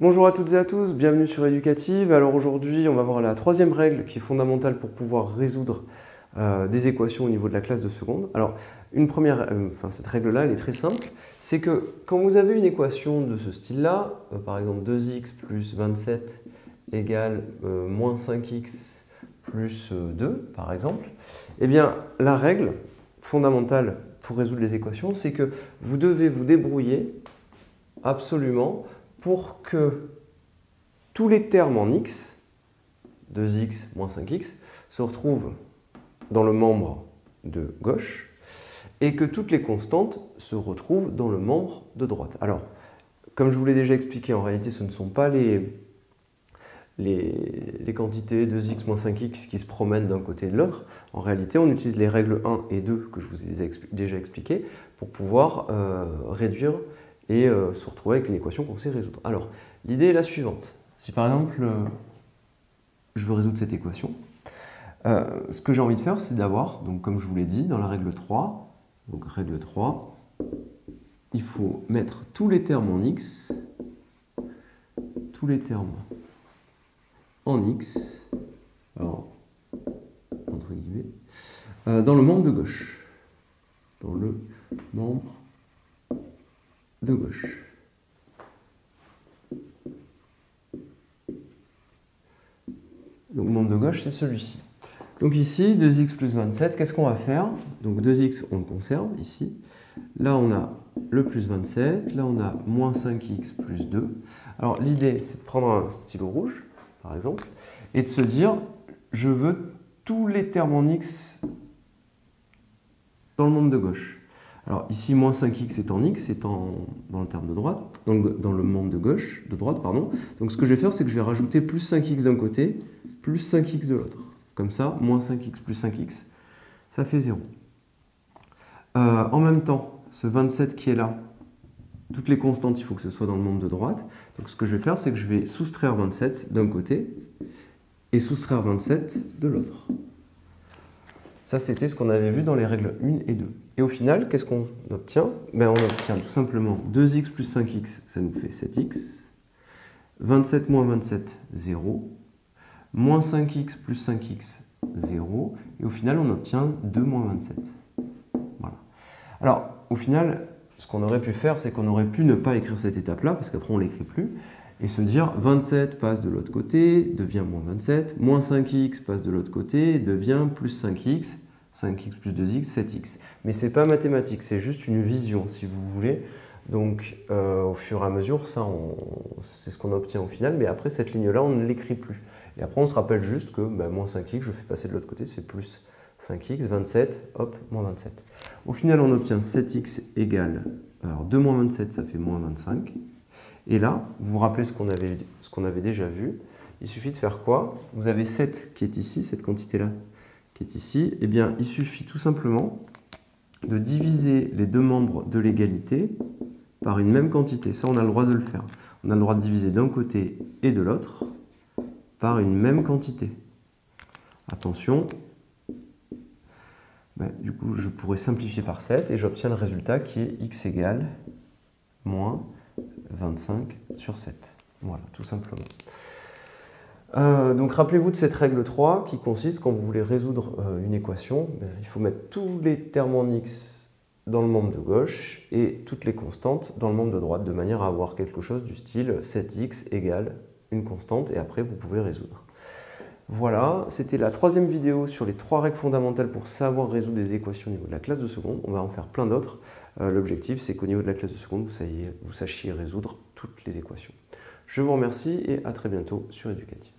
Bonjour à toutes et à tous, bienvenue sur Éducative. Alors aujourd'hui, on va voir la troisième règle qui est fondamentale pour pouvoir résoudre des équations au niveau de la classe de seconde. Alors, cette règle-là, elle est très simple. C'est que quand vous avez une équation de ce style-là, par exemple 2x plus 27 égale moins 5x plus 2, par exemple, eh bien, la règle fondamentale pour résoudre les équations, c'est que vous devez vous débrouiller absolument pour que tous les termes en x, 2x moins 5x, se retrouvent dans le membre de gauche et que toutes les constantes se retrouvent dans le membre de droite. Alors, comme je vous l'ai déjà expliqué, en réalité, ce ne sont pas les quantités 2x moins 5x qui se promènent d'un côté et de l'autre. En réalité, on utilise les règles 1 et 2 que je vous ai déjà expliquées pour pouvoir réduire et se retrouver avec une équation qu'on sait résoudre. Alors, l'idée est la suivante. Si par exemple, je veux résoudre cette équation, ce que j'ai envie de faire, c'est d'avoir, donc comme je vous l'ai dit, dans la règle 3, donc règle 3, il faut mettre tous les termes en x, alors, entre guillemets, dans le membre de gauche. Dans le membre de gauche. Donc le membre de gauche, c'est celui-ci. Donc ici, 2x plus 27, qu'est-ce qu'on va faire? Donc 2x, on le conserve ici. Là, on a le plus 27. Là, on a moins 5x plus 2. Alors l'idée, c'est de prendre un stylo rouge, par exemple, et de se dire, je veux tous les termes en x dans le membre de gauche. Alors ici, moins 5x est en x, c'est dans le terme de droite, dans le membre de droite, pardon. Donc ce que je vais faire, c'est que je vais rajouter plus 5x d'un côté, plus 5x de l'autre. Comme ça, moins 5x plus 5x, ça fait 0. En même temps, ce 27 qui est là, toutes les constantes, il faut que ce soit dans le membre de droite. Donc ce que je vais faire, c'est que je vais soustraire 27 d'un côté et soustraire 27 de l'autre. Ça, c'était ce qu'on avait vu dans les règles 1 et 2. Et au final, qu'est-ce qu'on obtient? On obtient tout simplement 2x plus 5x, ça nous fait 7x. 27 moins 27, 0. Moins 5x plus 5x, 0. Et au final, on obtient 2 moins 27. Voilà. Alors, au final, ce qu'on aurait pu faire, c'est qu'on aurait pu ne pas écrire cette étape-là, parce qu'après, on ne l'écrit plus, et se dire 27 passe de l'autre côté, devient moins 27, moins 5x passe de l'autre côté, devient plus 5x, 5x plus 2x, 7x. Mais ce n'est pas mathématique, c'est juste une vision, si vous voulez. Donc, au fur et à mesure, ça, c'est ce qu'on obtient au final, mais après, cette ligne-là, on ne l'écrit plus. Et après, on se rappelle juste que moins 5x, je fais passer de l'autre côté, ça fait plus 5x, 27, hop, moins 27. Au final, on obtient 7x égale, alors 2 moins 27, ça fait moins 25. Et là, vous vous rappelez ce qu'on avait déjà vu, il suffit de faire quoi? Vous avez 7 qui est ici, cette quantité-là qui est ici, eh bien, il suffit tout simplement de diviser les deux membres de l'égalité par une même quantité. Ça, on a le droit de le faire. On a le droit de diviser d'un côté et de l'autre par une même quantité. Attention, du coup, je pourrais simplifier par 7 et j'obtiens le résultat qui est x égale moins 25 sur 7. Voilà, tout simplement. Donc rappelez-vous de cette règle 3 qui consiste, quand vous voulez résoudre une équation, il faut mettre tous les termes en x dans le membre de gauche et toutes les constantes dans le membre de droite, de manière à avoir quelque chose du style 7x égale une constante, et après vous pouvez résoudre. Voilà, c'était la troisième vidéo sur les 3 règles fondamentales pour savoir résoudre des équations au niveau de la classe de seconde. On va en faire plein d'autres. L'objectif, c'est qu'au niveau de la classe de seconde, vous sachiez résoudre toutes les équations. Je vous remercie et à très bientôt sur Éducative.